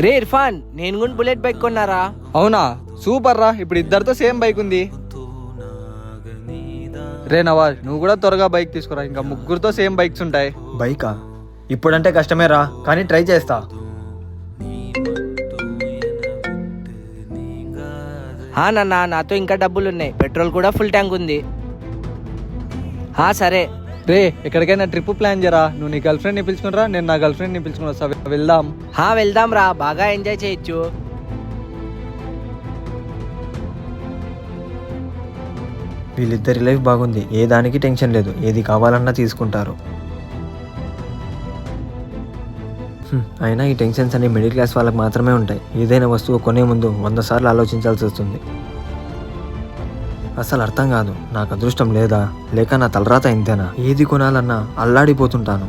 రే ఇర్ఫాన్, నేను కూడా bullet bike కొన్నారా. అవునా, సూపర్ రా. ఇప్పుడు ఇద్దరితో సేమ్ బైక్ ఉంది. రే నవాజ్, నువ్వు కూడా త్వరగా బైక్ తీసుకురా, ఇంకా ముగ్గురుతో సేమ్ బైక్స్ ఉంటాయి. బైకా? ఇప్పుడంటే కష్టమే రా, కానీ ట్రై చేస్తా. నాన్న, నాతో ఇంకా డబ్బులు ఉన్నాయి, పెట్రోల్ కూడా ఫుల్ ట్యాంక్ ఉంది. సరే. రే ఎక్కడికైనా ట్రిప్ ప్లాన్ చేయరా. నువ్వు నీ గర్ల్ ఫ్రెండ్ని పిలుచుకుని రా, నేను నా గర్ల్ ఫ్రెండ్ని పిలుచుకుని వస్తా. వెళ్దాం. వెళ్దాం రా, బాగా ఎంజాయ్ చేయొచ్చు. వీళ్ళిద్దరి లైఫ్ బాగుంది, ఏ దానికి టెన్షన్ లేదు, ఏది కావాలన్నా తీసుకుంటారు. అయినా ఈ టెన్షన్స్ అన్ని మిడిల్ క్లాస్ వాళ్ళకి మాత్రమే ఉంటాయి. ఏదైనా వస్తువు కొనే ముందు 100 సార్లు ఆలోచించాల్సి వస్తుంది. అసలు అర్థం కాదు, నాకు అదృష్టం లేదా లేక నా తలరాత ఇంతేనా? ఏది కొనాలన్నా అల్లాడిపోతుంటాను.